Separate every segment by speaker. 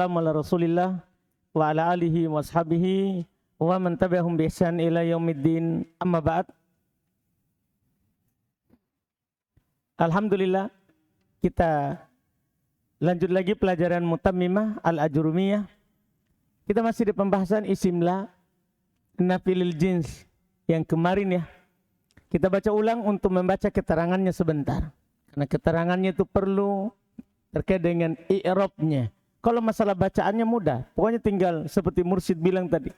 Speaker 1: ala Rasulillah wa ala alihi wa ashabihi wa man tabi'ahum bi ihsan ila yaumiddin. Amma ba'd. Alhamdulillah, kita lanjut lagi pelajaran Mutammimah Al-Ajrumiyah. Kita masih di pembahasan isim la nafilil jins yang kemarin ya. Kita baca ulang untuk membaca keterangannya sebentar. Karena keterangannya itu perlu terkait dengan i'rabnya. Kalau masalah bacaannya mudah, pokoknya tinggal seperti Mursyid bilang tadi.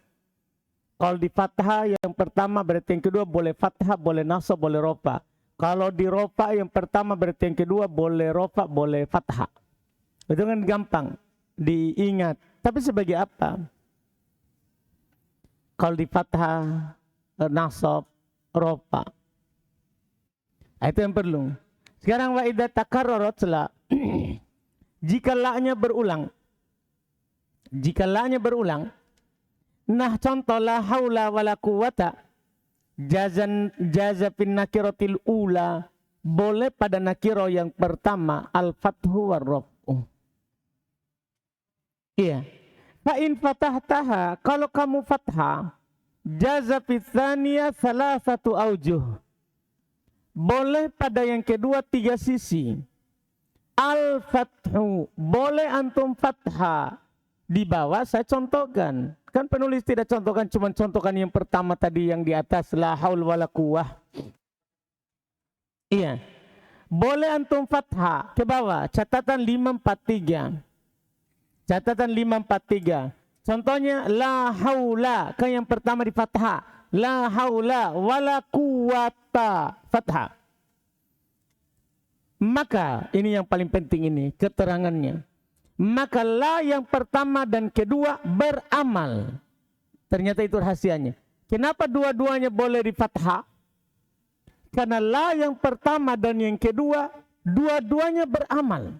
Speaker 1: Kalau di fathah yang pertama berarti yang kedua boleh fathah, boleh nasab, boleh rofa. Kalau di rofa yang pertama berarti yang kedua boleh rofa, boleh fathah. Itu kan gampang diingat. Tapi sebagai apa? Kalau di fathah, nasab, rofa. Nah, itu yang perlu. Sekarang wa idza takarrarat la. Jika la-nya berulang. Jika la-nya berulang. Nah contoh la haula wala quwata. Jaza fin nakiratil ula. Boleh pada nakiro yang pertama. Al-fathu war-raf'u. Iya. Fa in fatahtaha. Kalau kamu fathah. Jaza fi tsaniyah salasatu aujuh. Boleh pada yang kedua 3 sisi. Al-fathu, boleh antum fathah. Di bawah saya contohkan. Kan penulis tidak contohkan, cuma contohkan yang pertama tadi yang di atas. La haul wala quwwah. Iya. Boleh antum fathah. Ke bawah, catatan 543. Catatan 543. Contohnya, la haula. Kan yang pertama di fathah. La haula wala quwwata. Fathah. Maka, ini yang paling penting ini, keterangannya. Maka la yang pertama dan kedua beramal. Ternyata itu rahasianya. Kenapa dua-duanya boleh di fathah? Karena la yang pertama dan yang kedua, dua-duanya beramal.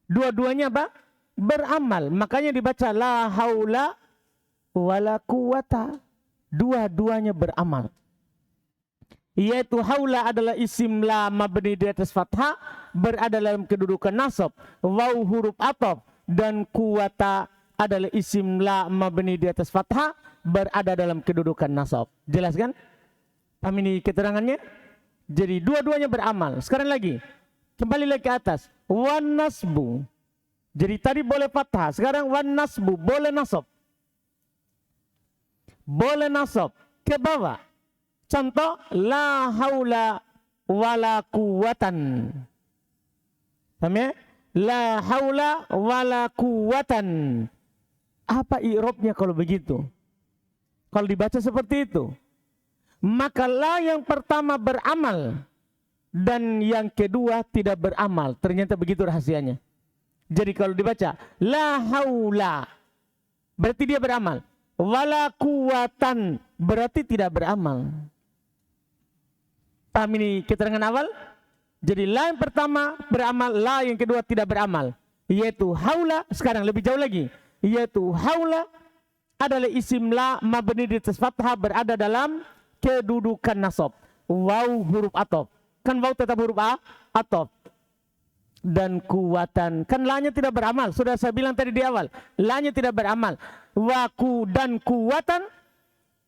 Speaker 1: Dua-duanya apa? Beramal. Makanya dibaca la haula wala quwata. Dua-duanya beramal. Yaitu haula adalah isim la mabni di atas fathah, berada dalam kedudukan nasab, waw huruf ataf, dan kuwata adalah isim la mabni di atas fathah, berada dalam kedudukan nasab. Jelas kan? Paham ini keterangannya? Jadi dua-duanya beramal. Sekarang lagi, kembali lagi ke atas. Wan nasbu. Jadi tadi boleh fathah, sekarang wan nasbu, boleh nasab. Boleh nasab. Ke bawah. Contoh, la haula wala quwwatan. Paham ya? La haula wala quwwatan. Apa i'rabnya kalau begitu? Kalau dibaca seperti itu. Maka la yang pertama beramal. Dan yang kedua tidak beramal. Ternyata begitu rahasianya. Jadi kalau dibaca, la haula. Berarti dia beramal. Wala quwwatan. Berarti tidak beramal. Paham ini keterangan awal? Jadi la yang pertama beramal, la yang kedua tidak beramal. Yaitu haula, sekarang lebih jauh lagi. Yaitu haula adalah isim la mabni di atas fathah, berada dalam kedudukan nasab. Waw huruf ataf. Kan waw tetap huruf ataf. Dan kuwatan. Kan la-nya tidak beramal. Sudah saya bilang tadi di awal. La-nya tidak beramal. Waku dan kuwatan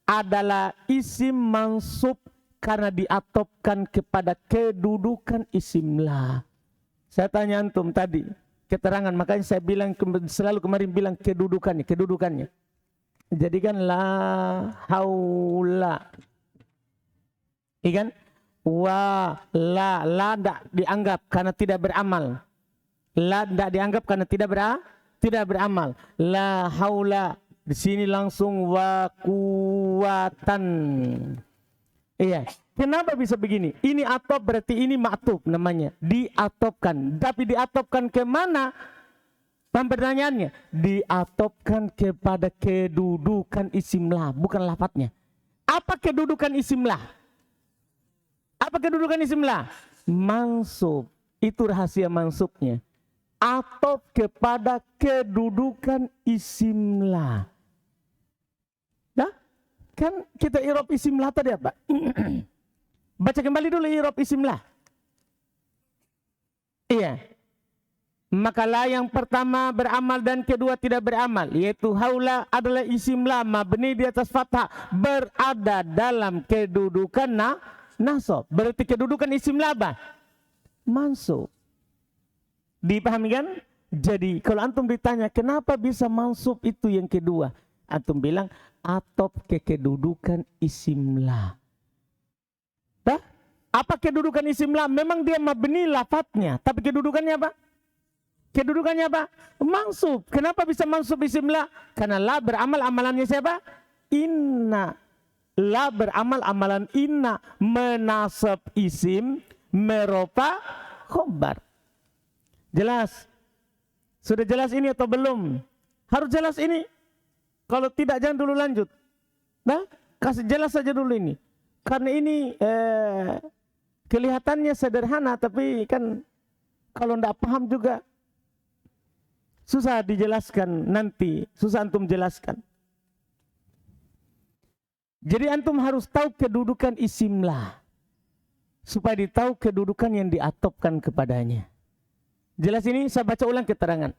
Speaker 1: adalah isim mansub karena diatopkan kepada kedudukan isim la. Saya tanya antum tadi keterangan, makanya saya bilang selalu kemarin bilang kedudukannya. Jadi kan la haula. Ikan wa la tidak dianggap karena tidak beramal. La tidak dianggap karena tidak beramal. La haula di sini langsung wa kuwatan. Iya, kenapa bisa begini? Ini atop berarti ini ma'tuf namanya. Diatopkan. Tapi diatopkan kemana? Pertanyaannya. Diatopkan kepada kedudukan isim la. Bukan lafadznya. Apa kedudukan isim la? Apa kedudukan isim la? Mansub. Itu rahasia mansubnya. Atop kepada kedudukan isim la. Kan kita i'rab isim la tadi apa? Baca kembali dulu i'rab isim la. Iya. Maka la yang pertama beramal dan kedua tidak beramal, yaitu haula adalah isim la mabni di atas fathah, berada dalam kedudukan nasab. Berarti kedudukan isim la apa? Mansub. Dipahami kan? Jadi kalau antum ditanya kenapa bisa mansub itu yang kedua, antum bilang atop ke kedudukan isim la. Nah, apa kedudukan isim la? Memang dia mabni lafadznya, tapi kedudukannya apa? Kedudukannya apa? Mansub. Kenapa bisa mansub isim la? Karena la beramal amalannya siapa? Inna. La beramal amalan inna, menasab isim, meropa khobar. Jelas? Sudah jelas ini atau belum? Harus jelas ini. Kalau tidak jangan dulu lanjut. Nah, kasih jelas saja dulu ini. Karena ini kelihatannya sederhana, tapi kan kalau tidak paham juga susah dijelaskan nanti, susah antum jelaskan. Jadi antum harus tahu kedudukan isim la, supaya ditahu kedudukan yang diatopkan kepadanya. Jelas ini, saya baca ulang keterangan.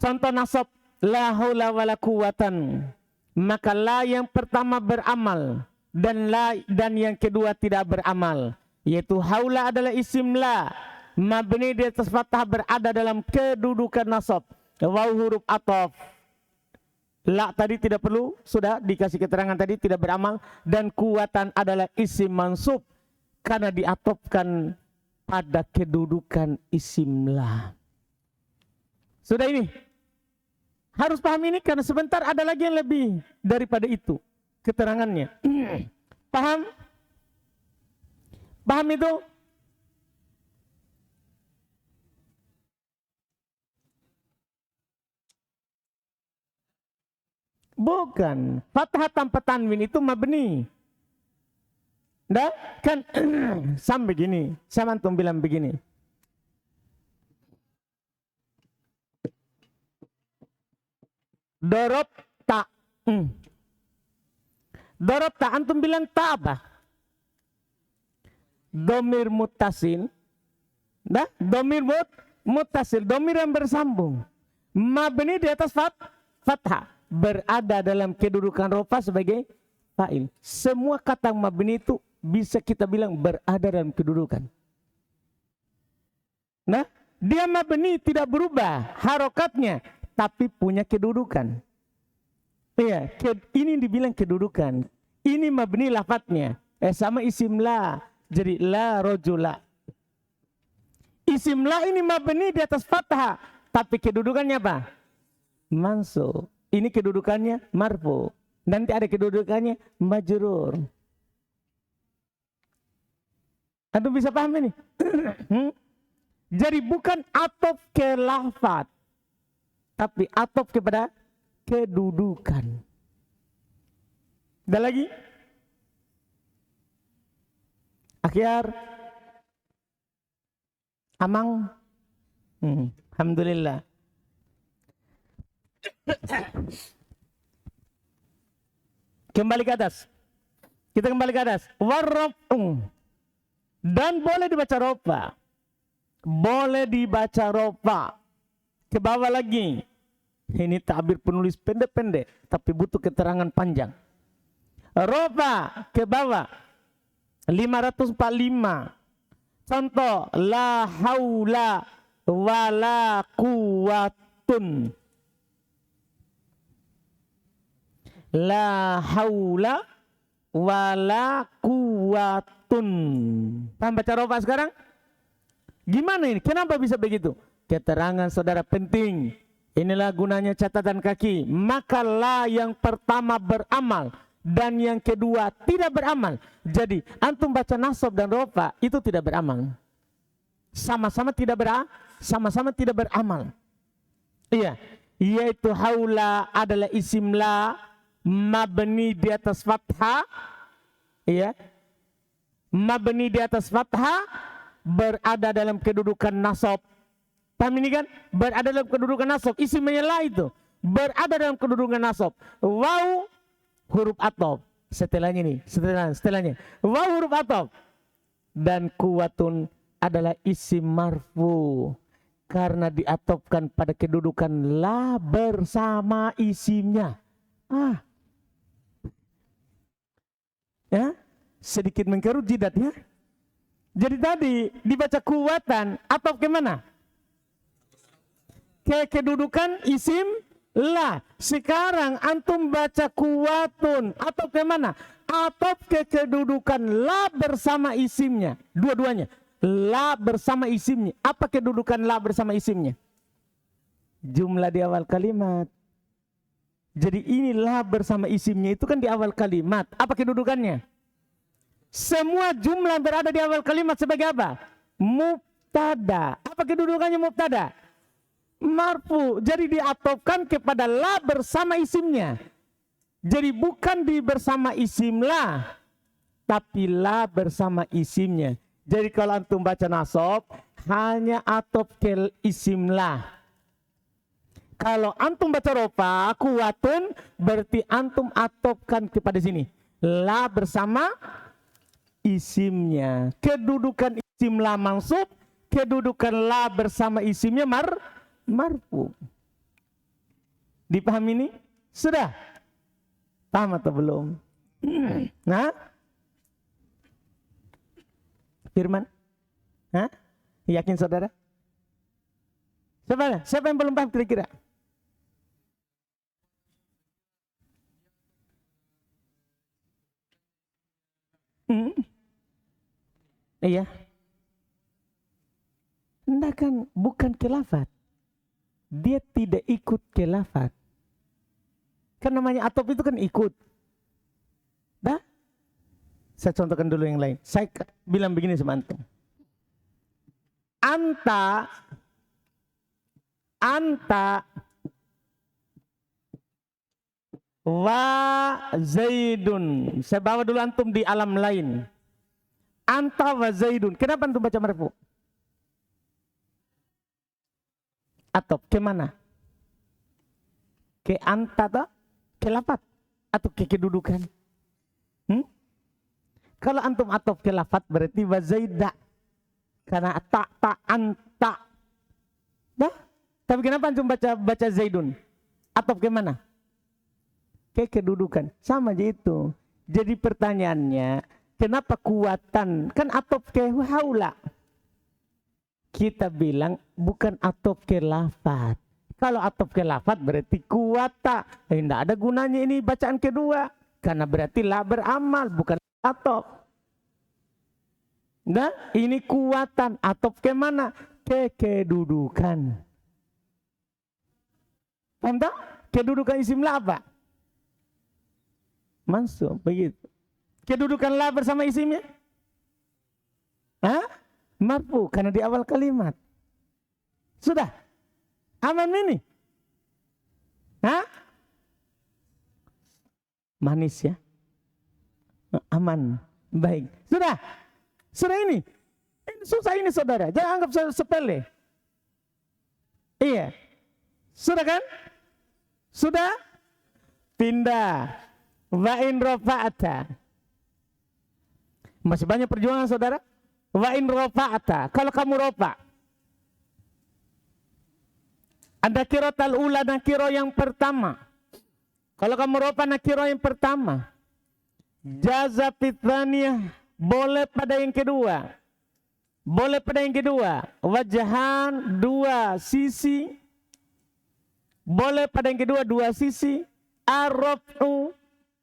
Speaker 1: Contoh nasab, la haula wala quwatan. Maka la yang pertama beramal dan yang kedua tidak beramal, yaitu haula adalah isim la mabni di atas fathah, berada dalam kedudukan nasab. Waw huruf ataf. La tadi tidak perlu, sudah dikasih keterangan tadi, tidak beramal. Dan kuwatan adalah isim mansub karena diatofkan pada kedudukan isim la. Sudah ini. Harus paham ini karena sebentar ada lagi yang lebih daripada itu keterangannya. Paham? Paham itu? Bukan. Fathah tanpa tanwin itu mabni. Dah kan sampai begini. Saya antum bilang begini. Dorob tak. Dorob tak antum bilang tak apa? Domir mutasil. Dah, domir mutasil, domir yang bersambung. Mabni di atas fathah, berada dalam kedudukan rofa sebagai fa'il. Semua kata mabni itu bisa kita bilang berada dalam kedudukan. Nah, dia mabni tidak berubah harokatnya, tapi punya kedudukan. Iya, ini dibilang kedudukan. Ini mabni lafadznya. Sama isim la. Jadi la rojula. Isim la ini mabni di atas fathah, tapi kedudukannya apa? Mansub. Ini kedudukannya marfu. Nanti ada kedudukannya majrur. Antum bisa paham ini? Jadi bukan atop ke lafaz, tapi atop kepada kedudukan. Ada lagi? Akhir. Amang. Alhamdulillah. Kembali ke atas. Kita kembali ke atas. Warraf'u. Dan boleh dibaca rofa. Boleh dibaca rofa. Ke bawah lagi. Ini tabir penulis pendek-pendek, tapi butuh keterangan panjang. Rofa ke bawah. 545. Contoh. La haula wala quwwatun. La haula wala quwwatun. Paham baca rofa sekarang? Gimana ini? Kenapa bisa begitu? Keterangan saudara penting. Inilah gunanya catatan kaki. Maka la yang pertama beramal dan yang kedua tidak beramal. Jadi antum baca nasab dan rofa itu tidak beramal. Sama-sama tidak beramal. Iya, yaitu haula adalah isim la mabni di atas fathah, ya, mabni di atas fathah, berada dalam kedudukan nasab. Paham ini kan? Berada dalam kedudukan nasab. Isimnya la itu berada dalam kedudukan nasab. Waw huruf atop. Setelahnya nih, setelahnya. Waw huruf atop. Dan kuwatun adalah isim marfu karena diatofkan pada kedudukan la bersama isimnya. Ya, sedikit mengkerut jidatnya. Jadi tadi dibaca kuwatan atau kemana? Ke kedudukan isim la. Sekarang antum baca kuwatun atau kemana? Atau ke kedudukan la bersama isimnya. Dua-duanya. La bersama isimnya. Apa kedudukan la bersama isimnya? Jumlah di awal kalimat. Jadi ini la bersama isimnya itu kan di awal kalimat. Apa kedudukannya? Semua jumlah yang berada di awal kalimat sebagai apa? Mubtada. Apa kedudukannya mubtada? Marfu. Jadi diatofkan kepada la bersama isimnya. Jadi bukan di bersama isim la, tapi la bersama isimnya. Jadi kalau antum baca nasab hanya atof ke isim la. Kalau antum baca rofa kuwatun berarti antum atofkan kepada sini la bersama isimnya. Kedudukan isim la mansub, kedudukan la bersama isimnya marfu. Dipahami ini? Sudah? Paham atau belum? Nah? Firman? Hah? Yakin saudara? Siapa yang belum paham kira-kira? Iya. Enggak kan, bukan ke lafaz. Dia tidak ikut ke lafaz. Kan namanya atop itu kan ikut. Dah? Saya contohkan dulu yang lain. Saya bilang begini sama antum. Anta wa Zaidun. Saya bawa dulu antum di alam lain. Anta wa Zaidun. Kenapa antum baca marfu? Atau ke mana? Ke anta atau ke lafaz atau ke kedudukan? Kalau antum atau ke lafaz berarti wa Zaida. Karena ta anta. Dah? Tapi kenapa antum baca Zaidun? Atau ke mana? Ke kedudukan. Sama aja itu. Jadi pertanyaannya, kenapa kuatan? Kan atop ke haula. Kita bilang bukan atop ke lafaz. Kalau atop ke lafaz berarti kuata. Tidak ada gunanya ini bacaan kedua. Karena berarti la beramal, bukan atop. Nah, ini kuatan. Atop ke mana? Ke kedudukan. Paham tak? Kedudukan isim la apa? Mansub, begitu. Kedudukan la bersama isimnya? Hah? Marfu, karena di awal kalimat. Sudah? Aman ini? Hah? Manis ya? Aman. Baik. Sudah? Sudah ini? Ini susah ini saudara. Jangan anggap sepele. Iya. Sudah kan? Sudah? Pindah. Wa'in rofa'ata. Masih banyak perjuangan saudara? Wa'in rofa'ata. Kalau kamu rofa. Ada kirotal ula nakiro yang pertama. Kalau kamu rofa nakiro yang pertama. Jaza pithaniyah. Boleh pada yang kedua. Boleh pada yang kedua. Wajahan dua sisi. Boleh pada yang kedua dua sisi. Ar-raf'u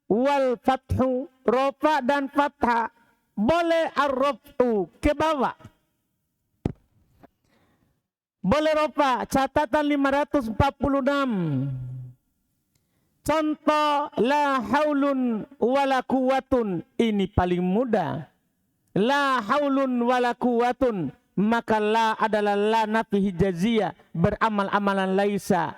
Speaker 1: wal fathu. Rofa dan fathah. Boleh ar-raf'u ke bawah. Boleh rofa. Catatan 546. Contoh la haulun wala quwwatun. Ini paling mudah. La haulun wala quwwatun. Maka la adalah la nafi hijaziyah. Beramal-amalan laisa.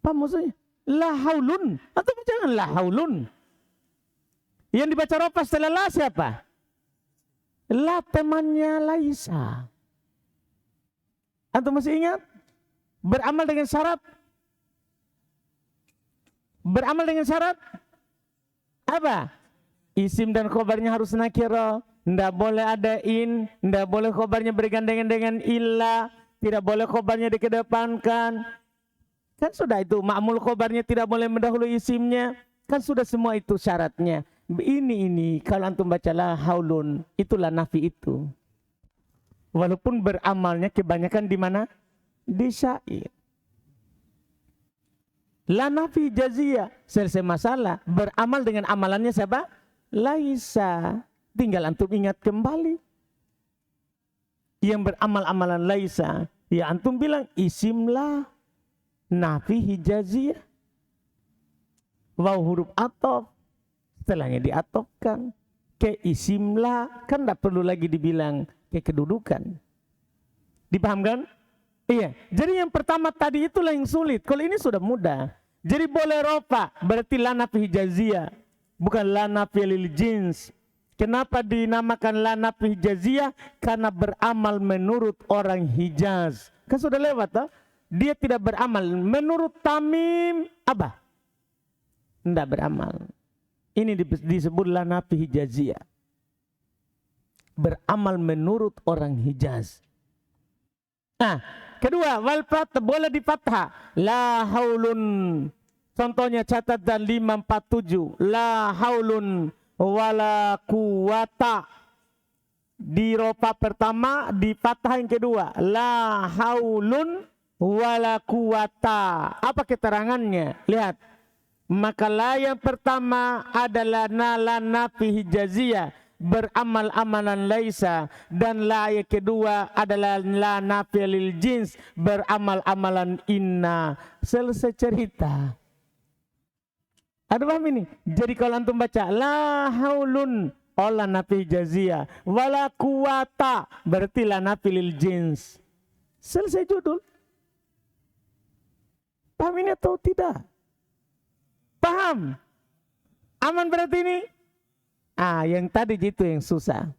Speaker 1: Apa maksudnya? La haulun. Atau jangan la haulun. Yang dibaca rofa setelah la siapa? La temannya laisa. Antum masih ingat? Beramal dengan syarat. Beramal dengan syarat apa? Isim dan khobarnya harus nakiro. Tidak boleh ada in, tidak boleh khobarnya bergandengan dengan illa, tidak boleh khobarnya dikedepankan. Kan sudah itu, ma'mul khobarnya tidak boleh mendahului isimnya. Kan sudah semua itu syaratnya. Ini kalau antum baca la haulun, itulah nafi itu. Walaupun beramalnya kebanyakan di mana? Di syair. La nafi jaziyah, selesai masalah. Beramal dengan amalannya siapa? Laisa. Tinggal antum ingat kembali. Yang beramal amalan laisa, ya antum bilang isim la, nafi hijaziyah. Waw huruf atof, setelahnya diatofkan ke isim la, kan tidak perlu lagi dibilang ke kedudukan. Dipahamkan? Iya. Jadi yang pertama tadi itulah yang sulit. Kalau ini sudah mudah. Jadi boleh rofa, berarti la nafi hijaziyah, bukan la nafi lil jins. Kenapa dinamakan la nafi hijaziyah? Karena beramal menurut orang Hijaz. Kan sudah lewat toh? Dia tidak beramal. Menurut Tamim apa? Tidak beramal. Ini disebut la nafi hijaziyah. Beramal menurut orang Hijaz. Nah, kedua, wal fath boleh di fathah. La haulun. Contohnya catat dan 547. La haulun wala quwata. Di rofa pertama, di fathah yang kedua. La haulun wala quwata. Apa keterangannya? Lihat. Maka la yang pertama adalah la nafi hijaziyah, beramal amalan laisa, dan la yang kedua adalah la nafi lil jins, beramal amalan inna. Selesai cerita. Ada paham ini? Jadi kalau antum baca la haulun, oh la nafi hijaziyah, wala quwata, berarti la nafi lil jins. Selesai judul. Paham ini atau tidak? Paham? Aman berarti ini? Yang tadi itu yang susah.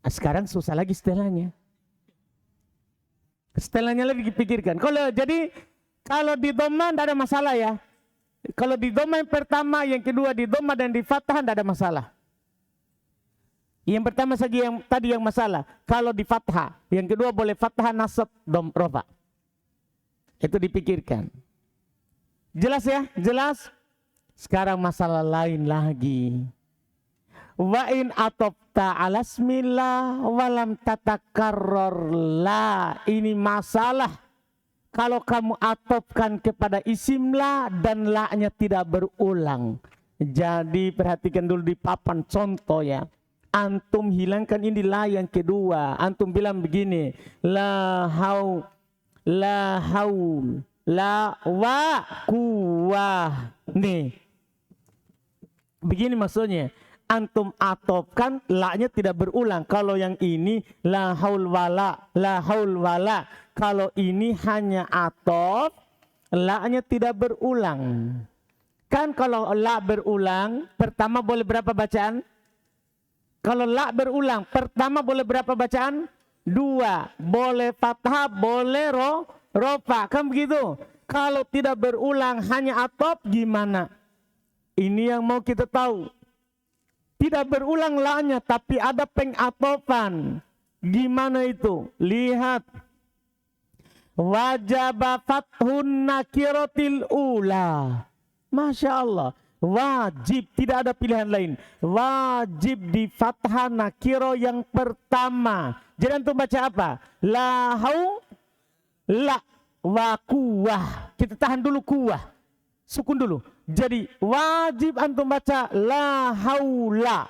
Speaker 1: Sekarang susah lagi setelahnya. Setelahnya lagi dipikirkan. Kalau di dhamma tidak ada masalah ya. Kalau di dhamma yang pertama, yang kedua di dhamma dan di fathah tidak ada masalah. Yang pertama saja yang tadi yang masalah. Kalau di fathah, yang kedua boleh fathah, nasab, dom, rofa. Itu dipikirkan. Jelas ya? Jelas? Sekarang masalah lain lagi. Wa in atofta ala ismillah walam tatakarrar la. Ini masalah. Kalau kamu atofkan kepada isimlah dan la-nya tidak berulang. Jadi perhatikan dulu di papan contoh ya. Antum hilangkan ini la yang kedua. Antum bilang begini. La haul, la haul, la wa kuwah. Nih. Begini maksudnya. Antum atofkan, la-nya tidak berulang. Kalau yang ini la haul wala, la haul wala. Kalau ini hanya atof, la-nya tidak berulang. Kan kalau la berulang, pertama boleh berapa bacaan? Kalau la berulang, pertama boleh berapa bacaan? 2. Boleh fathah, boleh rofa. Kan begitu? Kalau tidak berulang hanya atof, gimana? Ini yang mau kita tahu. Tidak berulang la-nya, tapi ada pengatofan. Gimana itu? Lihat. Wajaba fathun nakiratil ula. Masya Allah. Wajib, tidak ada pilihan lain. Wajib di fathah nakiro yang pertama. Jadi antum baca apa? La hau, la, wa kuwah. Kita tahan dulu kuwah. Sukun dulu. Jadi wajib antum baca la haula.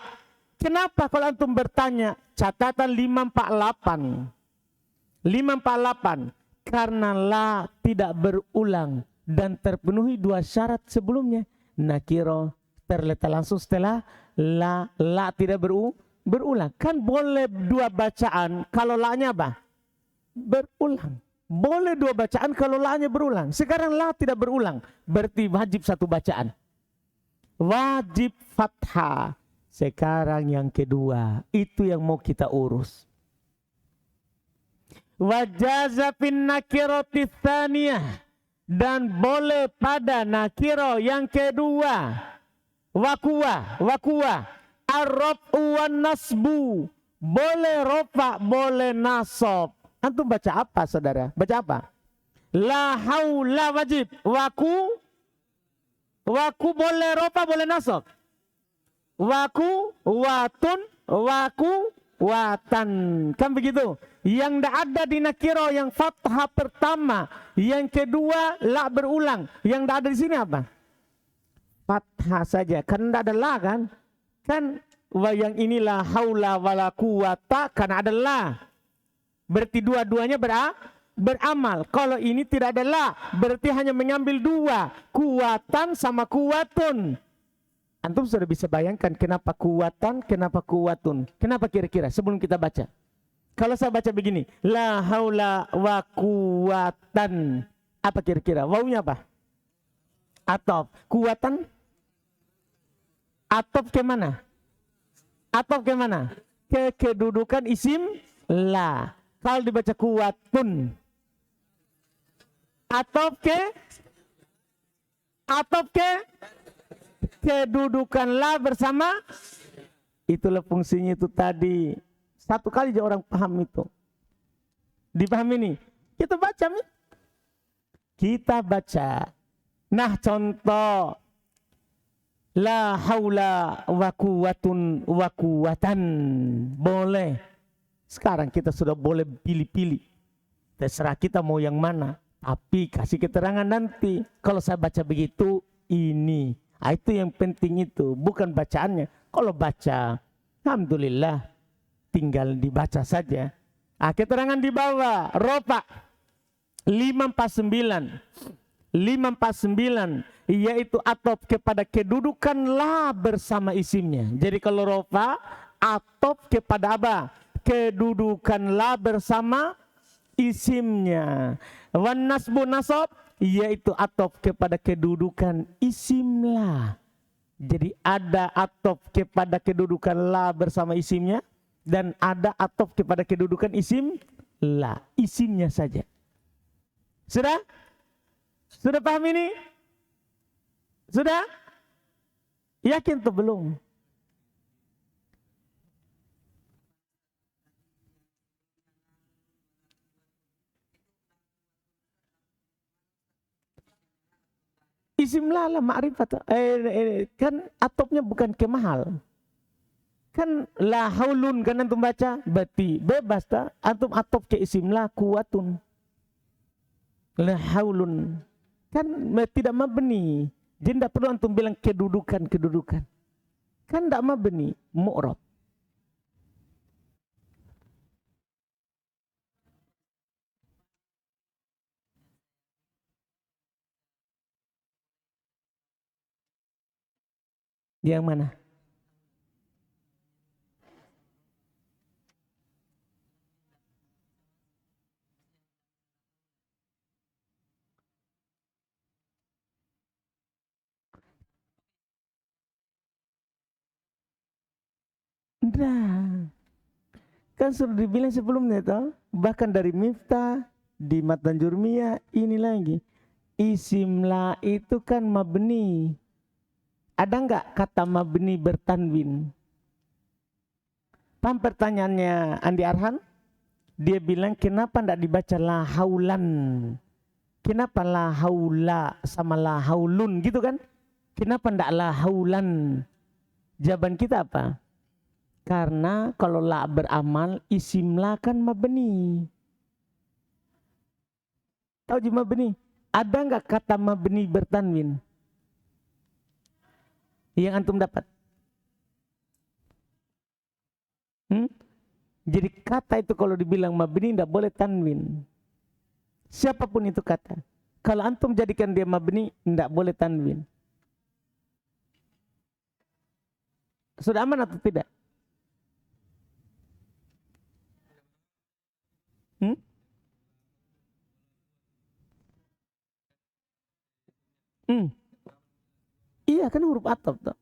Speaker 1: Kenapa kalau antum bertanya catatan 548? 548 karena la tidak berulang dan terpenuhi 2 syarat sebelumnya. Nakiro terletak langsung setelah la tidak berulang. Kan boleh 2 bacaan kalau la-nya apa? Berulang. Boleh 2 bacaan kalau la-nya berulang. Sekarang la tidak berulang. Berarti wajib 1 bacaan. Wajib fathah. Sekarang yang kedua. Itu yang mau kita urus. Wajaza fin nakirati tsaniyah. Dan boleh pada nakiro yang kedua. Wakuwa. Ar-raf'u wan nasbu. Boleh rofa, boleh nasab. Antum baca apa saudara? Baca apa? La haula wajib. Waku boleh rofa, boleh nasab. Waku, watun, waku, watan. Kan begitu? Yang tidak ada di nakiro yang fathah pertama. Yang kedua, la berulang. Yang tidak ada di sini apa? Fathah saja. Kan tidak ada la kan? Kan yang inilah haula wala quwata karena ada la. Berarti dua-duanya beramal. Kalau ini tidak ada la, berarti hanya mengambil dua. Kuwatan sama kuwatun. Antum sudah bisa bayangkan kenapa kuwatan, kenapa kuwatun. Kenapa kira-kira sebelum kita baca? Kalau saya baca begini, la haula wa quwatan. Apa kira-kira? Wawunya apa? Atof. Kuwatan? Atof ke mana? Atof ke mana? Ke kedudukan isim la. Kalau dibaca kuwatun. Atof ke kedudukan la bersama. Itulah fungsinya itu tadi. Satu kali aja orang paham itu. Dipahami nih. Kita baca nih. Kita baca. Nah contoh. La haula wa quwwatun wa quwwatan. Boleh. Sekarang kita sudah boleh pilih-pilih. Terserah kita mau yang mana. Tapi kasih keterangan nanti. Kalau saya baca begitu, ini. Nah, itu yang penting itu. Bukan bacaannya. Kalau baca, alhamdulillah. Tinggal dibaca saja. Nah, keterangan di bawah. Rofa 549. 549. Yaitu atof kepada kedudukan la bersama isimnya. Jadi kalau rofa, atof kepada apa? Kedudukan la bersama isimnya. Wan nasbu nasab, yaitu atof kepada kedudukan isim la. Jadi ada atof kepada kedudukan la bersama isimnya. Dan ada atof kepada kedudukan isim la. Isimnya saja. Sudah? Sudah paham ini? Sudah? Yakin atau belum? Isim la ma'rifat. Kan atopnya bukan kemahal. Kan la haulun kan antum baca. Berarti bebas tak? Antum atop ke isim la kuwatun. La haulun. Kan tidak mabni. Jadi tidak perlu antum bilang kedudukan. Kan tidak mabni. Mu'rab. Yang mana? Nah, kan sudah dibilang sebelumnya toh, bahkan dari Miftah di Matan Jurmiyah ini lagi. Isim la itu kan mabni. Ada enggak kata mabni bertanwin? Paham pertanyaannya Andi Arhan? Dia bilang kenapa enggak dibaca la haulan? Kenapa la haula sama la haulun gitu kan? Kenapa enggak la haulan? Jawaban kita apa? Karena kalau la beramal, isim la kan mabni. Tahu di mabni? Ada enggak kata mabni bertanwin? Yang antum dapat? Jadi kata itu kalau dibilang mabni tidak boleh tanwin. Siapapun itu kata. Kalau antum jadikan dia mabni, tidak boleh tanwin. Sudah aman atau tidak? Iya kan huruf ataf tuh.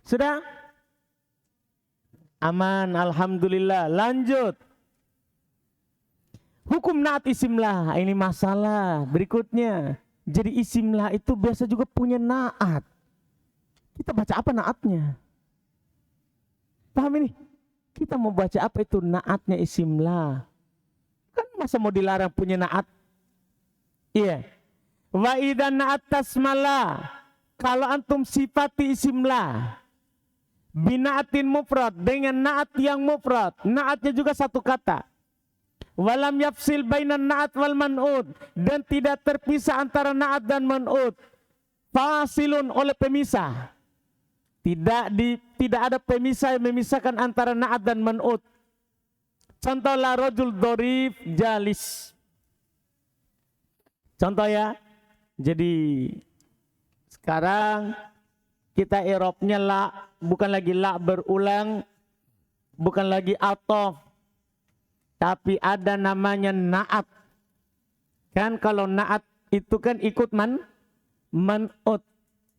Speaker 1: Sudah? Aman, alhamdulillah. Lanjut. Hukum naat isim lah. Ini masalah berikutnya. Jadi isim la itu biasa juga punya naat. Kita baca apa naatnya? Paham ini? Kita mau baca apa itu naatnya isim la? Kan masa mau dilarang punya naat? Iya. Wa idan naat tasmala. Kalau antum sifati isim la binaatin mufrad, dengan naat yang mufrad, naatnya juga satu kata. Walam yafsil bainan naat wal man'ud, dan tidak terpisah antara naat dan man'ud. Fasilun, oleh pemisah. Tidak ada pemisah yang memisahkan antara naat dan man'ud. Contoh la rajul dorif jalis. Contoh ya. Jadi sekarang kita i'rabnya la, bukan lagi la berulang, bukan lagi atof, tapi ada namanya naat. Kan kalau naat itu kan ikut man'ut.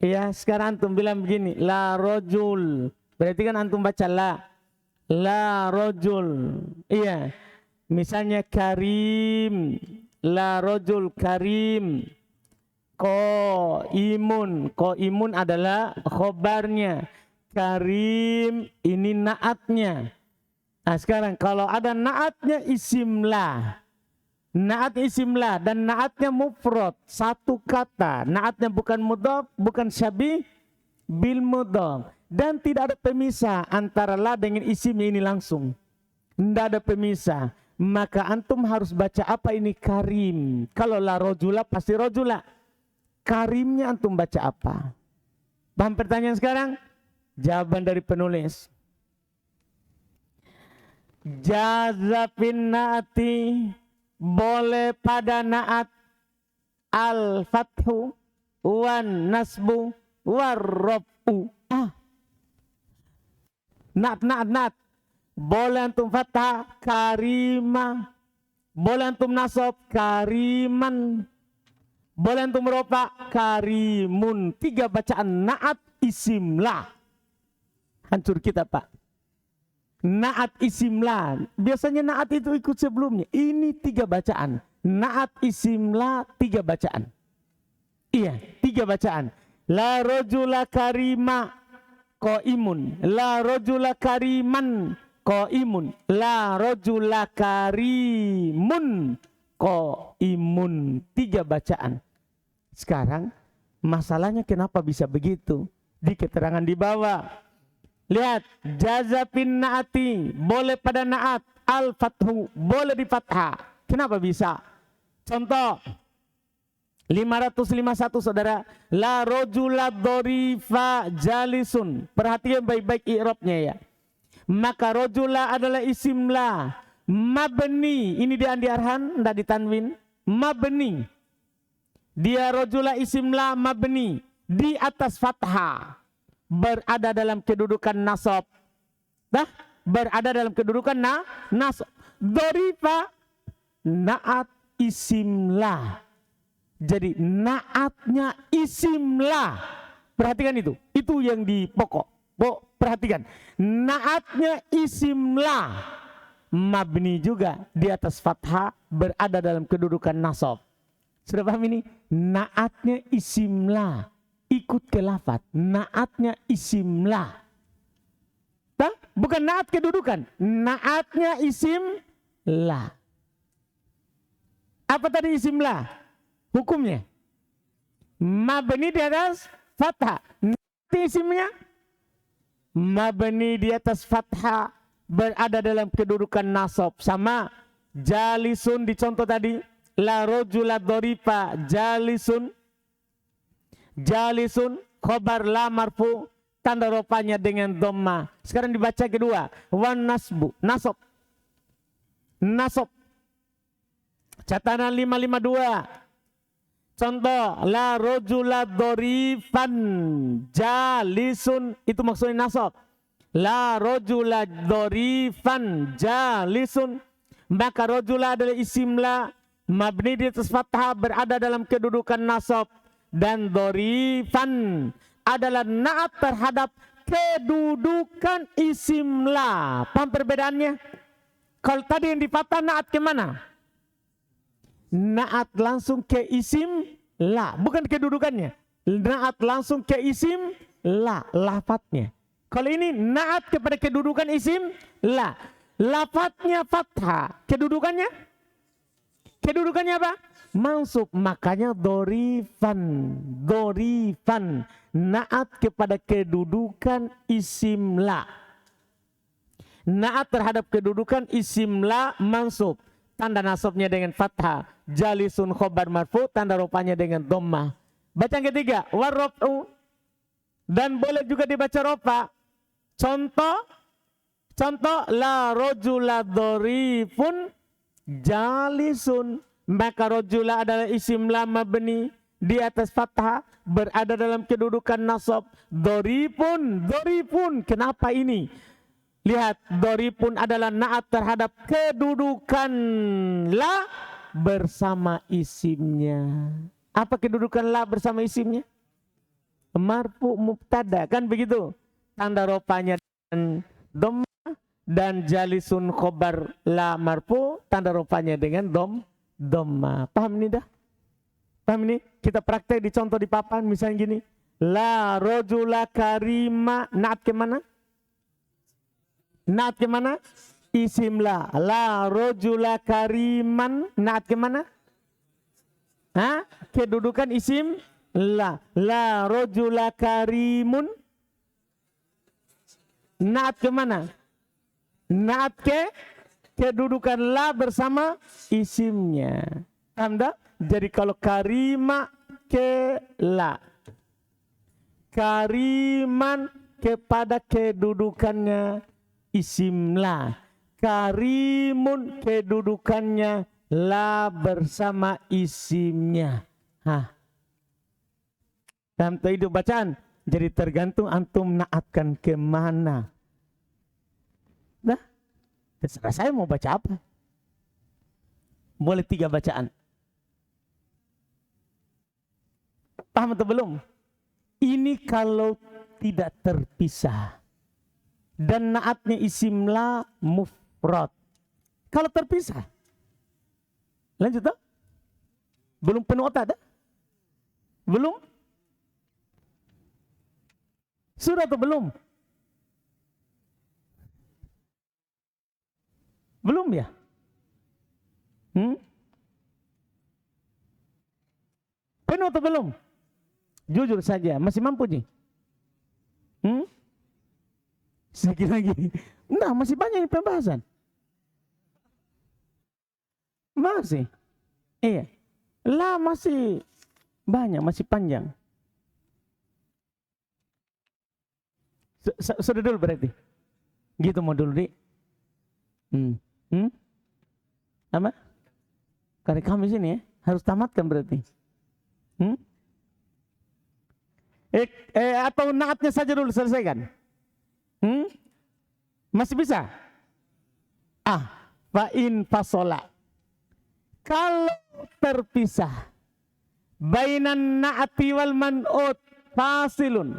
Speaker 1: Ya, sekarang antum bilang begini, la rojul. Berarti kan antum baca la rojul. Iya. Misalnya karim, la rojul karim. Koimun adalah khobarnya. Karim ini naatnya. Nah sekarang kalau ada naatnya isim la. Naat isim la dan naatnya mufrad, satu kata. Naatnya bukan mudhaf, bukan syabih bil mudhaf. Dan tidak ada pemisah antara la dengan isim ini langsung. Tidak ada pemisah. Maka antum harus baca apa ini? Karim. Kalau la rojula pasti rojula. Karimnya antum baca apa? Paham pertanyaan sekarang? Jawaban dari penulis. Jazafin naati, boleh pada naat al-fathu wan nasbu warrafu. Naat. Boleh antum fathah karimah. Boleh antum nasab kariman. Boleh antum rofa karimun. 3 bacaan naat isim la. Hancur kita Pak. Naat isim la. Biasanya naat itu ikut sebelumnya. Ini 3 bacaan. Naat isim la 3 bacaan. Iya, 3 bacaan. La rojula karima qaimun. La rojula kariman qaimun. La rojula karimun qaimun. 3 bacaan. Sekarang masalahnya kenapa bisa begitu? Di keterangan di bawah. Lihat, jazafin naati, boleh pada naat, al-fathu, boleh di fathah. Kenapa bisa? Contoh 551 saudara, la rojula dorifa jalisun. Perhatikan baik-baik i'rabnya ya. Maka rojula adalah isim la mabni. Ini dia Andi Arhan, tidak ditanwin. Mabni. Dia rojula isim la mabni, di atas fathah, berada dalam kedudukan nasab. Dah, berada dalam kedudukan nasab. Dorifa naat isim la. Jadi naatnya isim la. Perhatikan itu. Itu yang di pokok. Perhatikan. Naatnya isim la. Mabni juga di atas fathah, berada dalam kedudukan nasab. Sudah paham ini? Naatnya isim la. Ikut ke lafaz. Naatnya isim la. Bukan naat kedudukan. Naatnya isim la. Apa tadi isim la? Hukumnya. Mabni di atas fathah. Naat isimnya. Mabni di atas fathah, berada dalam kedudukan nasab. Sama jalisun di contoh tadi. La rojula dorifa jalisun. Jalisun khobar la marfu, tanda rofanya dengan dhamma. Sekarang dibaca kedua, wan nasbu, nasab. Nasab. Catatan 552. Contoh la rojula dorifan jalisun, itu maksudnya nasab. La rojula dorifan jalisun. Maka rojula adalah isim la mabni di atas fathah, berada dalam kedudukan nasab. Dan dorifan adalah naat terhadap kedudukan isim la. Paham perbedaannya? Kalau tadi yang di fathah naat kemana? Naat langsung ke isim la, bukan kedudukannya. Naat langsung ke isim la, lafadznya. Kalau ini naat kepada kedudukan isim la, lafadznya fathah, kedudukannya apa? Mansub, makanya dorifan, naat kepada kedudukan isim la. Naat terhadap kedudukan isim la mansub, tanda nasabnya dengan fathah, jalisun khobar marfu, tanda rupanya dengan dhammah. Baca yang ketiga, warraf'u, dan boleh juga dibaca rofa. Contoh la rojula dorifun jalisun, maka rojula adalah isim la mabni di atas fathah, berada dalam kedudukan nasab. Dorifun, kenapa ini? Lihat, dorifun adalah naat terhadap kedudukan la bersama isimnya. Apa kedudukan la bersama isimnya? Marfu mubtada, kan begitu? Tanda rofanya dengan dhammah, dan jalisun khobar la marfu, tanda rofanya dengan dhammah. Paham ini dah? Paham ini? Kita praktek di contoh di papan, misalnya gini. La rojula karima, naat kemana? Naat kemana? Isim la. La rojula kariman, naat kemana? Hah? Kedudukan isim la. La rojula karimun, naat kemana? Naat ke kedudukan la bersama isimnya. Paham tak? Jadi kalau karima ke la, kariman kepada kedudukannya isim la, karimun kedudukannya la bersama isimnya. Dalam itu bacaan. Jadi tergantung antum naatkan kemana. Nah, terserah saya mau baca apa. Boleh 3 bacaan. Paham atau belum? Ini kalau tidak terpisah. Dan naatnya isim la mufrad. Kalau terpisah. Lanjut tak? Belum penuh otak tak? Belum? Sudah atau belum? Belum ya? Penuh atau belum? Jujur saja, masih mampu nih? Sedikit lagi. Enggak, masih banyak pembahasan. Masih. Iya. Lah masih banyak, masih panjang. Sudah dulu berarti. Gitu mau dulu, Dik. Apa? Karena kami sini ya, harus tamatkan berarti. Atau naatnya saja dulu selesaikan. Masih bisa? Fa'in fasola. Kalau terpisah bainan na'ati wal man'ut fasilun.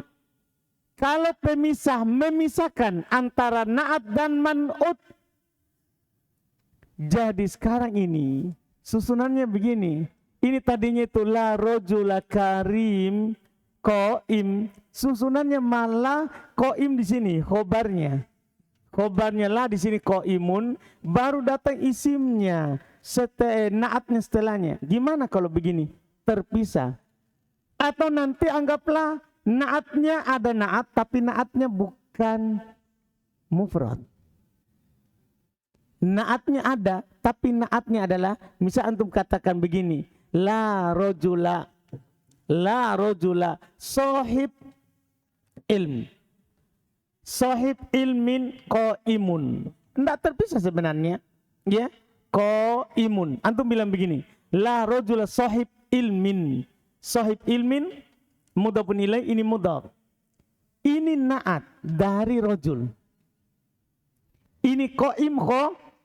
Speaker 1: Kalau pemisah memisahkan antara naat dan man'ut. Jadi sekarang ini susunannya begini. Ini tadinya itu la rojula karim qaim. Susunannya malah qaim di sini khobarnya. Khobarnya la di sini qaimun, baru datang isimnya. Naatnya setelahnya. Gimana kalau begini? Terpisah. Atau nanti anggaplah naatnya ada naat, tapi naatnya bukan mufrad. Naatnya ada, tapi naatnya adalah, misal antum katakan begini, la rojula sohib ilm, sohib ilmin qaimun. Tidak terpisah sebenarnya, ya. Qaimun. Antum bilang begini, la rojula sohib ilmin, sohib ilmin mudhafun ilaih, ini mudhaf. Ini naat dari rojul. Ini qaim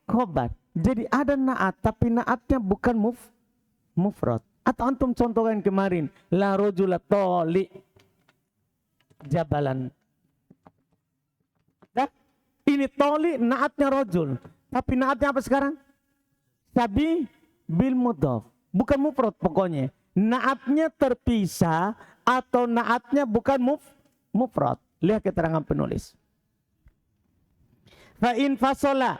Speaker 1: khobar. Jadi ada naat, tapi naatnya bukan mufrad. Atau antum contohkan kemarin, la rojula toli jabalan. Nah, ini toli naatnya rojul, tapi naatnya apa sekarang? Sabi bil mudhaf. Bukan mufrad pokoknya. naatnya terpisah atau naatnya bukan mufrad. Lihat keterangan penulis. Fa in fasola,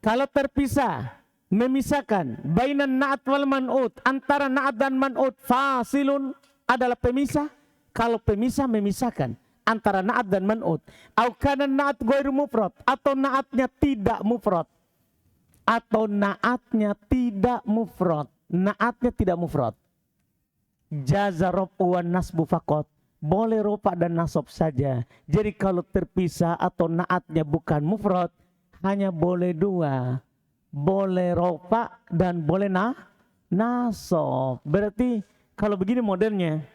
Speaker 1: kalau terpisah, memisahkan bainan naat wal man'ut, antara naat dan man'ut, fasilun adalah pemisah. Kalau pemisah memisahkan antara naat dan man'ut. Au kana naat ghairu mufrad, atau naatnya tidak mufrad. Atau naatnya tidak mufrad. Naatnya tidak mufrad. Jaza raf'u wan nasbu faqat. Boleh rofa dan nasab saja. Jadi kalau terpisah atau naatnya bukan mufrad, hanya boleh dua. Boleh rofa dan boleh nasab. Berarti kalau begini modelnya,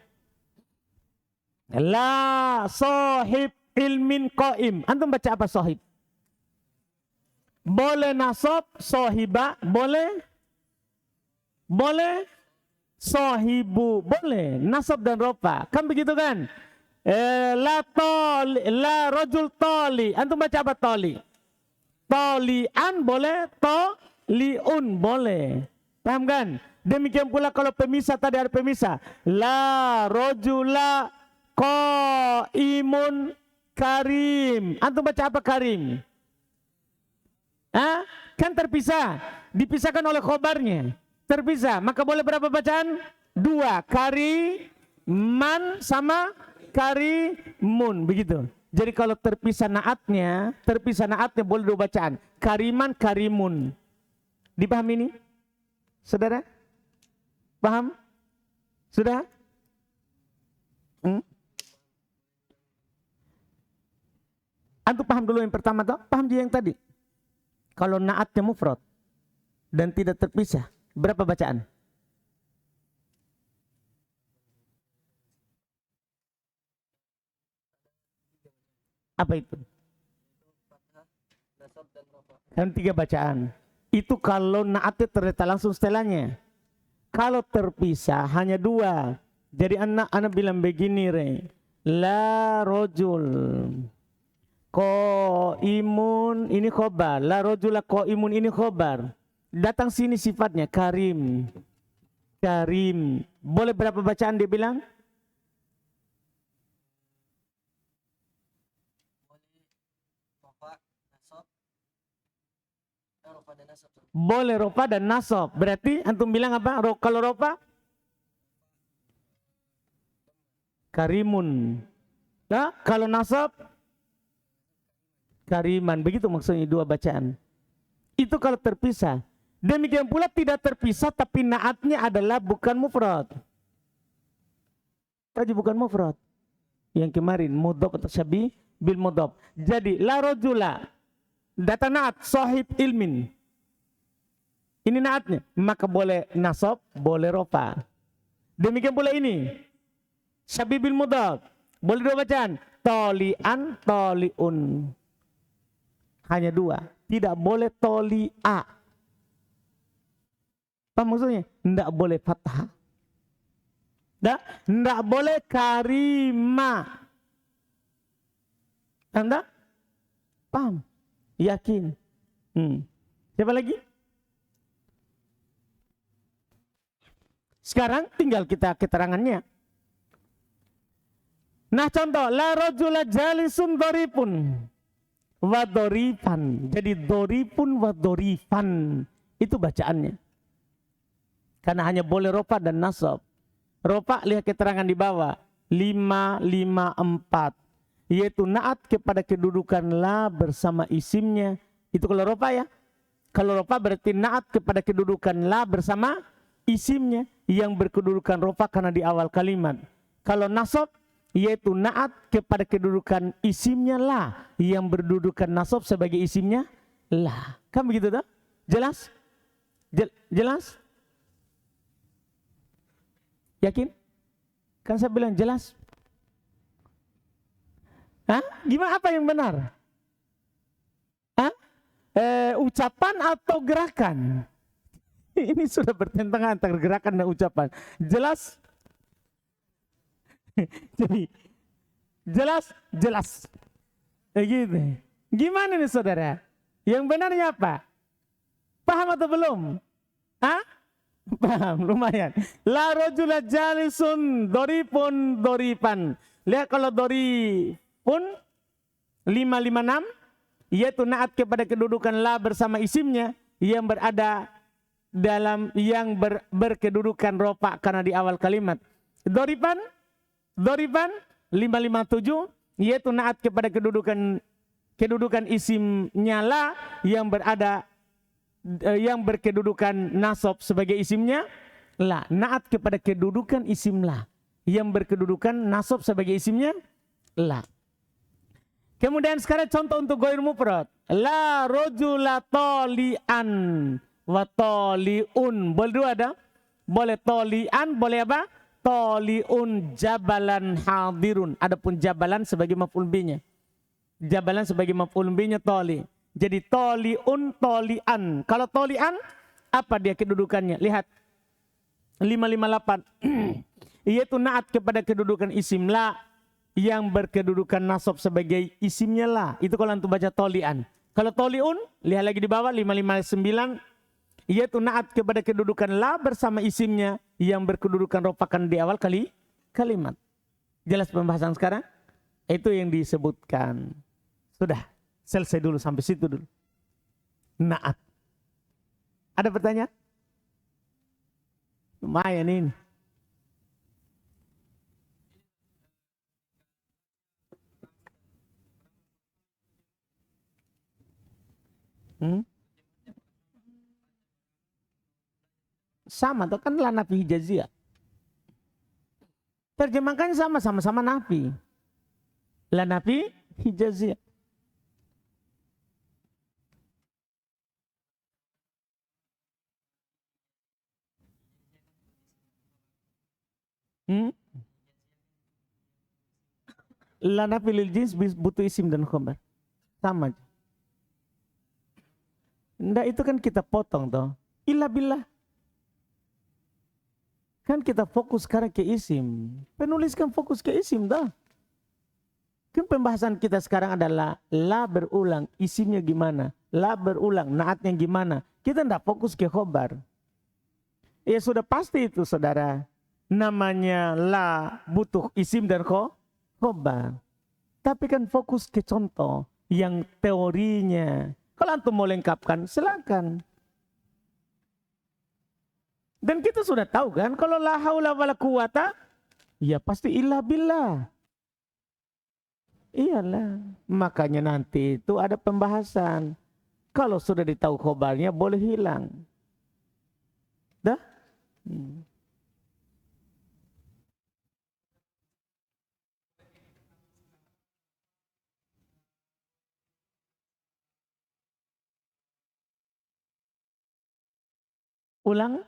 Speaker 1: la sahib ilmin qaim. Antum baca apa sahib? Boleh nasab, sahiba, boleh sahibu, boleh nasab dan rofa. Kan begitu kan? La rajul toli. Antum baca apa toli? Tolian boleh, toliun boleh. Paham kan? Demikian pula kalau pemisah, tadi ada pemisah. La rajula qaimun karim. Antum baca apa karim? Kan terpisah. Dipisahkan oleh khobarnya. Terpisah. Maka boleh berapa bacaan? Dua. Kariman sama karimun. Begitu. Jadi kalau terpisah naatnya boleh dua bacaan. Kariman, karimun. Dipahami ini? Saudara? Paham? Sudah? Antum paham dulu yang pertama toh? Paham dia yang tadi? Kalau naatnya mufrad dan tidak terpisah, berapa bacaan? Apa itu? Kan 3 bacaan. Itu kalau naatnya terletak langsung setelahnya. Kalau terpisah hanya 2. Jadi anak bilang begini re. La rojul qaimun, ini khobar. La rojula qaimun, ini khobar. Datang sini sifatnya karim. Karim. Boleh berapa bacaan dia bilang? Boleh rofa dan nasab. Berarti antum bilang apa? Kalau rofa karimun. Nah, kalau nasab kariman. Begitu maksudnya 2 bacaan. Itu kalau terpisah. Demikian pula tidak terpisah tapi naatnya adalah bukan mufrad. Tadi bukan mufrad. Yang kemarin mudhaf atau syabih bil mudhaf. Jadi la rajula datang naat sahib ilmin. Ini naatnya, maka boleh nasab, boleh rofa. Demikian pula ini syabih bil mudhaf. Boleh 2 bacaan. Tolian, toliun. Hanya 2. Tidak boleh toli'a. Apa maksudnya? Tidak boleh fathah. Tidak boleh karima. Anda paham? Yakin? Siapa lagi? Sekarang tinggal kita keterangannya. Nah contoh, la rajula jalisun doripun wa dorifan. Jadi doripun wa dorifan. Itu bacaannya. Karena hanya boleh rofa dan nasab. Rofa lihat keterangan di bawah. 554. Yaitu naat kepada kedudukan la bersama isimnya. Itu kalau rofa ya. Kalau rofa berarti naat kepada kedudukan la bersama isimnya. Yang berkedudukan rofa karena di awal kalimat. Kalau nasab yaitu naat kepada kedudukan isimnya la, yang berdudukan nasab sebagai isimnya la. Kan begitu tak? Jelas? Jelas? Yakin? Kan saya bilang jelas. Gimana, apa yang benar? Ucapan atau gerakan? Ini sudah bertentangan antara gerakan dan ucapan. Jelas? Jadi jelas. Gitu. Gimana nih saudara? Yang benarnya apa? Paham atau belum? Paham, lumayan. La rajula jalisun doripun doripan. Lihat kalau doripun 556 yaitu naat kepada kedudukan la bersama isimnya yang berada dalam yang berkedudukan rofa karena di awal kalimat. Doripan 557 yaitu naat kepada kedudukan isimnya la yang berada yang berkedudukan nasab sebagai isimnya la. Naat kepada kedudukan isim la yang berkedudukan nasab sebagai isimnya la. Kemudian sekarang contoh untuk ghair mufrad. La rajula talian wa taliun. Boleh dua ada? Boleh talian, boleh apa? Taliun jabalan hadirun. Adapun jabalan sebagai maf'ul bihnya. Jabalan sebagai maf'ul bihnya tali. Jadi toliun, tolian. Kalau tolian, apa dia kedudukannya? Lihat. 558. Yaitu naat kepada kedudukan isim la yang berkedudukan nasab sebagai isimnya la. Itu kalau antum baca tolian. Kalau toliun, lihat lagi di bawah 559. Yaitu naat kepada kedudukan la bersama isimnya yang berkedudukan ropakan di awal kalimat. Jelas pembahasan sekarang? Itu yang disebutkan. Sudah. Selesai dulu sampai situ dulu. Naat. Ada pertanyaan? Lumayan ini. Sama tuh kan lah nafi hijaziyah. Terjemahkan sama-sama nafi. La nafi hijaziyah. Lana pilih jins butuh isim dan khabar. Sama aja. Nggak, itu kan kita potong toh. Illa billah. Kan kita fokus sekarang ke isim. Penulis kan fokus ke isim dah. Kan pembahasan kita sekarang adalah la berulang, isimnya gimana. La berulang, naatnya gimana. Kita nggak fokus ke khabar. Ya sudah pasti itu saudara. Namanya la butuh isim dan khabar. Tapi kan fokus ke contoh yang teorinya. Kalau antum mau lengkapkan silakan. Dan kita sudah tahu kan kalau la haula wala quwata ya pasti illa billah. Iyalah, makanya nanti itu ada pembahasan. Kalau sudah ditahu khabarnya boleh hilang. Dah? Ulang.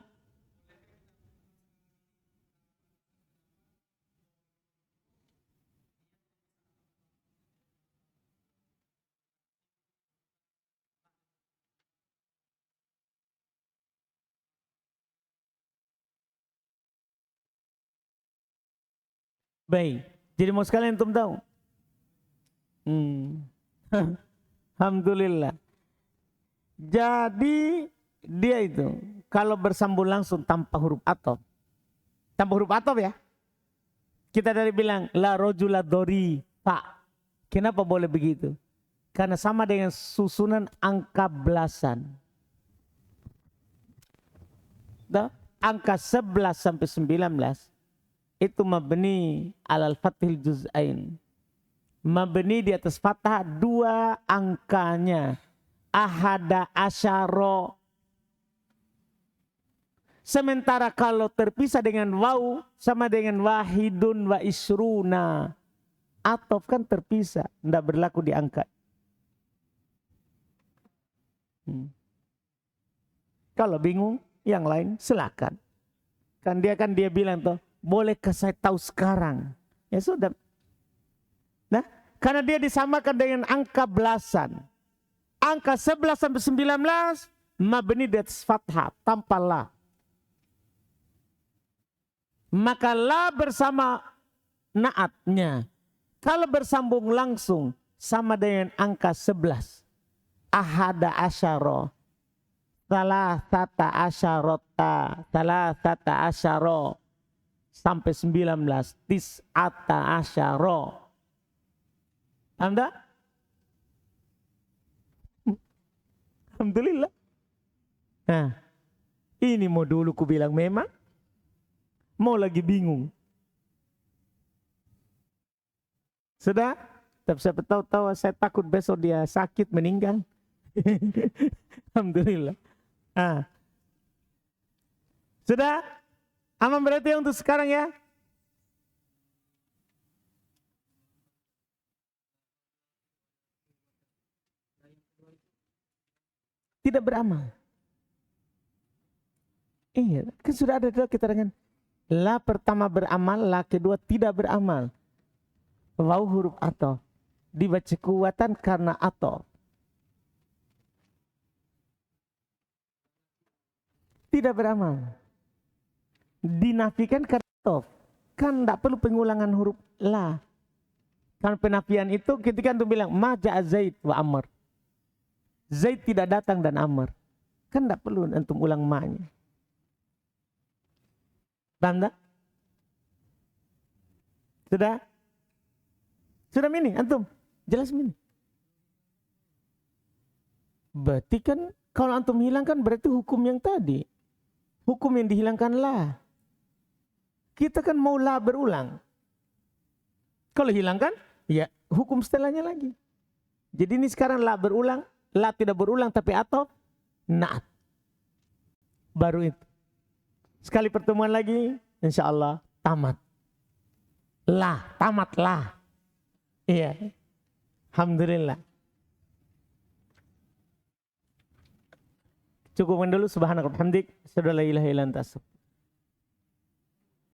Speaker 1: Baik. Jadi mau sekalian antum tahu? Alhamdulillah. Jadi dia itu kalau bersambung langsung tanpa huruf atop. Tanpa huruf atop ya. Kita dari bilang la rojula dori pak. Kenapa boleh begitu? Karena sama dengan susunan angka belasan. Angka 11 sampai 19 itu mabni alal fathil juz'ain. Mabni di atas fathah dua angkanya. Ahada asyaro. Sementara kalau terpisah dengan waw sama dengan wahidun wa isruna. Atof kan terpisah, tidak berlaku di angka. Kalau bingung yang lain silakan. Kan dia bilang tuh, bolehkah saya tahu sekarang? Ya sudah. Nah, karena dia disamakan dengan angka belasan. Angka 11 sampai 19 mabni di atas fathah tanpa la. Maka la bersama naatnya. Kalau bersambung langsung sama dengan angka 11. Ahada asyara. salasata asyarota, salasata asyaro, sampai 19, tis'ata asyaro. Anda? Alhamdulillah. Nah, ini mau dulu ku bilang memang, mau lagi bingung. Sudah? Tapi siapa tahu saya takut besok dia sakit meninggal. Alhamdulillah. Ah. Sudah? Aman berarti untuk sekarang ya? Tidak beramal. Iya, kan sudah ada dua keterangan. La pertama beramal, la kedua tidak beramal. Waw huruf atau. Dibaca kuatan karena atau. Tidak beramal. Dinafikan karena atau. Kan tidak perlu pengulangan huruf la. Kan penafian itu ketika antum bilang ma ja'a Zaid wa Amr. Zaid tidak datang dan Amr. Kan tidak perlu antum ulang ma-nya. Paham tak? Sudah? Sudah ini antum? Jelas ini. Berarti kan kalau antum hilangkan berarti hukum yang tadi. Hukum yang dihilangkan la. Kita kan mau la berulang. Kalau hilangkan, ya hukum setelahnya lagi. Jadi ini sekarang la berulang. La tidak berulang tapi atau naat. Baru itu. Sekali pertemuan lagi, insya Allah tamat. La, tamat la. Iya. Alhamdulillah. Cukupkan dulu subhanallah. Alhamdulillah. Asyhadu an la ilaha illa anta.